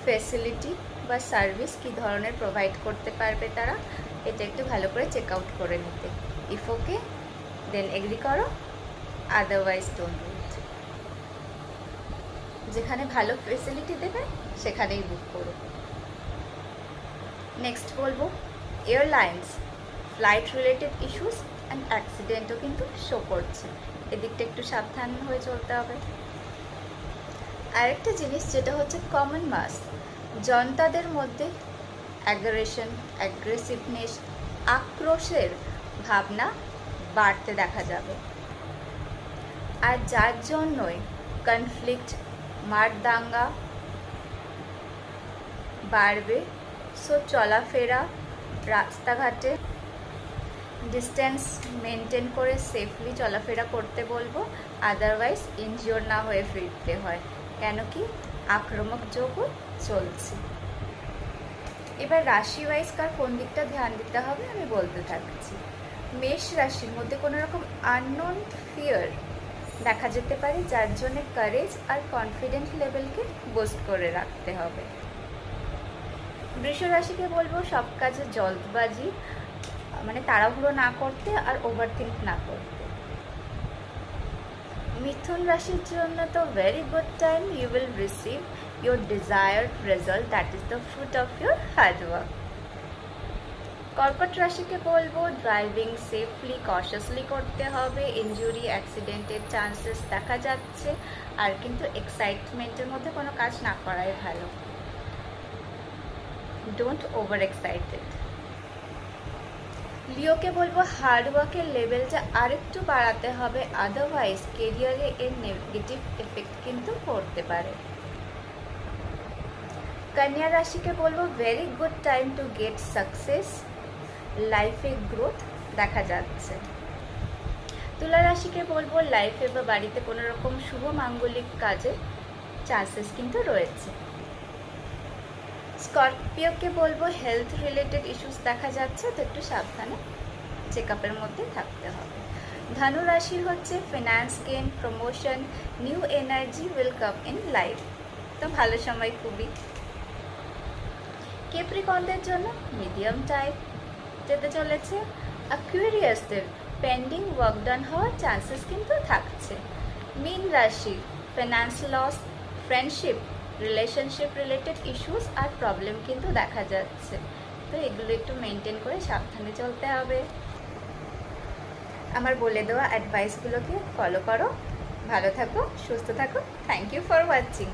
Facility বা service কী ধরনের provide করতে পারবে তারা, এটা একটু ভালো করে চেক আউট করে নিতে। ইফ ওকে দেন এগ্রি করো, আদারওয়াইজ ডোন্ট ডু ইট। যেখানে ভালো ফেসিলিটি দেবে সেখানেই বুক করো। নেক্সট বলবো airlines flight related issues and অ্যাক্সিডেন্টও কিন্তু শো করছে, এদিকটা একটু সাবধান হয়ে চলতে হবে। আরেকটা জিনিস যেটা হচ্ছে কমন মাস, জনতাদের মধ্যে অ্যাগ্রেসিভনেস, আক্রোশের ভাবনা বাড়তে দেখা যাবে, আর যার জন্যই কনফ্লিক্ট, মারদাঙ্গা বাড়বে। সো চলাফেরা, রাস্তাঘাটে ডিস্টেন্স মেনটেন করে সেফলি চলাফেরা করতে বলবো, আদারওয়াইজ ইনজিওর না হয়ে ফিরতে হয়, কেন কি আক্রমক যোগও চলছে। এবার রাশি ওয়াইজ কার কোন দিকটা ধ্যান দিতে হবে আমি বলতে থাকছি। মেষ রাশির মধ্যে কোনো রকম আননোন ফিয়ার দেখা যেতে পারে, যার জন্য কারেজ আর কনফিডেন্ট লেভেলকে বুস্ট করে রাখতে হবে। বৃষ রাশিকে বলবো সব কাজে জলদবাজি, মানে তাড়াহুড়ো না করতে আর ওভারথিঙ্ক না করতে। মিথুন রাশির জন্য তো very good time, you will receive your desired result, that is the fruit of your hard work. কর্কট রাশিকে বলবো ড্রাইভিং সেফলি কশাসলি করতে হবে, ইনজুরি অ্যাক্সিডেন্টের চান্সেস দেখা যাচ্ছে, আর কিন্তু এক্সাইটমেন্টের মধ্যে কোনো কাজ না করাই ভালো, ডোন্ট ওভার এক্সাইটেড। লিওকে বলবো হার্ড ওয়ার্কের লেভেলটা আরেকটু বাড়াতে হবে, আদারওয়াইজ কেরিয়ারে এর নেগেটিভ এফেক্ট কিন্তু পড়তে পারে। কন্যা রাশিকে বলবো very good time to get success, লাইফে গ্রোথ দেখা যাচ্ছে। তুলা রাশিকে বলবো লাইফে বা বাড়িতে কোনো রকম শুভ মাঙ্গলিক কাজে চান্সেস কিন্তু রয়েছে। স্করপিওকে বলবো হেলথ রিলেটেড ইস্যুস দেখা যাচ্ছে, তো একটু সাবধানে চেক আপের মধ্যে থাকতে হবে। ধনু রাশির হচ্ছে finance gain, promotion, new energy will come in life, তো ভালো সময় খুবই। ক্যাপ্রিকনদের জন্য মিডিয়াম টাইপ যেতে চলেছে। অ্যাকুয়ারিয়াসদের পেন্ডিং ওয়ার্ক ডান হওয়ার চান্সেস কিন্তু থাকছে। মীন রাশি finance loss, friendship, relationship related issues আর প্রবলেম কিন্তু দেখা যাচ্ছে, তো এগুলো একটু মেনটেন করে সাবধানে চলতে হবে। আমার বলে দেওয়া অ্যাডভাইসগুলোকে ফলো করো, ভালো থাকো, সুস্থ থাকো। Thank you for watching.